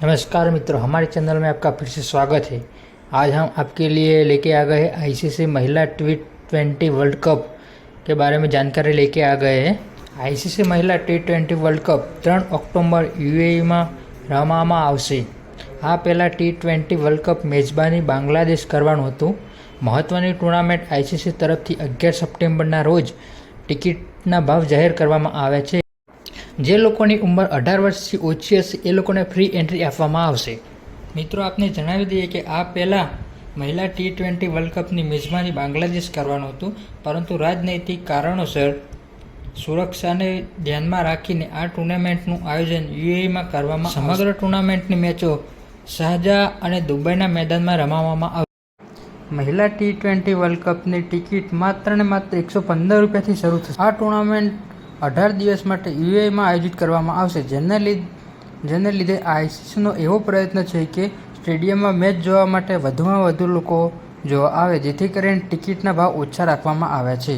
नमस्कार मित्रों, हमारे चैनल में आपका फिर से स्वागत है। आज हम आपके लिए लेके आ गए हैं आईसीसी महिला T20 वर्ल्ड कप के बारे में जानकारी लेके आ गए हैं। आईसीसी महिला T20 વર્લ્ડ કપ 3 ઓક્ટોબર યુએઈમાં રમવામાં આવશે। આ પહેલાં T20 વર્લ્ડ કપ મેજબાની બાંગ્લાદેશ કરવાનું હતું। મહત્ત્વની ટુર્નામેન્ટ આઈસીસી તરફથી 11 સપ્ટેમ્બરના રોજ ટિકિટના ભાવ જાહેર કરવામાં આવ્યા છે। જે લોકોની ઉંમર 18 વર્ષથી ઓછી હશે એ લોકોને ફ્રી એન્ટ્રી આપવામાં આવશે। મિત્રો, આપને જણાવી દઈએ કે આ પહેલાં મહિલા T20 વર્લ્ડ કપની મેજબાની બાંગ્લાદેશ કરવાનું હતું, પરંતુ રાજનૈતિક કારણોસર સુરક્ષાને ધ્યાનમાં રાખીને આ ટુર્નામેન્ટનું આયોજન યુએઈમાં કરવામાં સમગ્ર ટુર્નામેન્ટની મેચો શારજાહ અને દુબઈના મેદાનમાં રમાવામાં આવશે। મહિલા T20 વર્લ્ડ કપની ટિકિટ માત્ર ને માત્ર 115 રૂપિયાથી શરૂ થશે। આ ટુર્નામેન્ટ 18 દિવસ માટે યુએઈમાં આયોજિત કરવામાં આવશે, જેને લીધે આઈસીસીનો એવો પ્રયત્ન છે કે સ્ટેડિયમમાં મેચ જોવા માટે વધુમાં વધુ લોકો જોવા આવે, જેથી કરીને ટિકિટના ભાવ ઓછા રાખવામાં આવ્યા છે।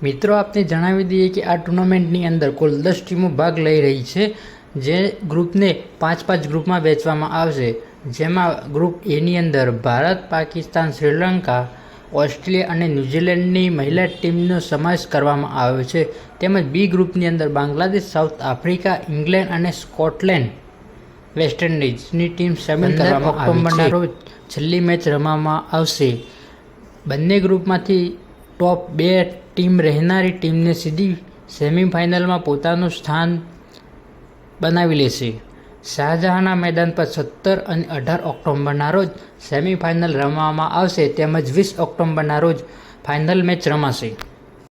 મિત્રો, આપને જણાવી દઈએ કે આ ટુર્નામેન્ટની અંદર કુલ 10 ટીમો ભાગ લઈ રહી છે, જે ગ્રુપને 5-5 ગ્રુપમાં વહેંચવામાં આવશે, જેમાં ગ્રુપ એની અંદર ભારત, પાકિસ્તાન, શ્રીલંકા, ઓસ્ટ્રેલિયા અને ન્યૂઝીલેન્ડની મહિલા ટીમનો સમાવેશ કરવામાં આવ્યો છે। તેમજ બી ગ્રુપની અંદર બાંગ્લાદેશ, સાઉથ આફ્રિકા, ઇંગ્લેન્ડ અને સ્કોટલેન્ડ, વેસ્ટ ઇન્ડિઝની ટીમ સામેલ કરવામાં ઓક્ટોબરના રોજ છેલ્લી મેચ રમવામાં આવશે। બંને ગ્રુપમાંથી ટોપ 2 ટીમ રહેનારી ટીમને સીધી સેમીફાઇનલમાં પોતાનું સ્થાન બનાવી લેશે। શારજાહના મેદાન પર 17 અને 18 ઓક્ટોબરના રોજ સેમીફાઇનલ રમવામાં આવશે, તેમજ 20 ઓક્ટોબરના રોજ ફાઇનલ મેચ રમાશે।